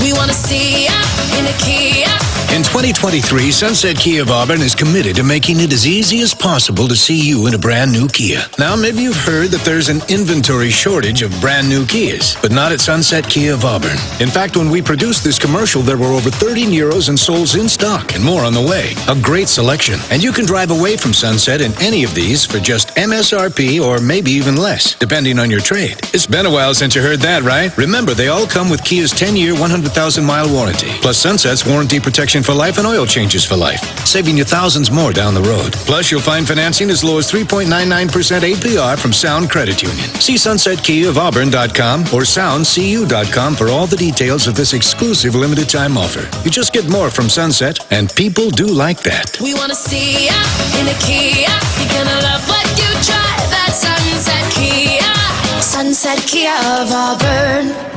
We want to see ya in a Kia. In 2023, Sunset Kia of Auburn is committed to making it as easy as possible to see you in a brand new Kia. Now, maybe you've heard that there's an inventory shortage of brand new Kias, but not at Sunset Kia of Auburn. In fact, when we produced this commercial, there were over 30 Niros and Souls in stock and more on the way. A great selection. And you can drive away from Sunset in any of these for just MSRP or maybe even less, depending on your trade. It's been a while since you heard that, right? Remember, they all come with Kia's 10-year, 100,000-mile warranty, plus Sunset's warranty protection for life and oil changes for life, saving you thousands more down the road. Plus, you'll find financing as low as 3.99% APR from Sound Credit Union. See SunsetKiaofAuburn.com or SoundCU.com for all the details of this exclusive limited-time offer. You just get more from Sunset, and people do like that. We want to see ya in a Kia. You're gonna love what you drive. That's Sunset Kia. Sunset Kia of Auburn.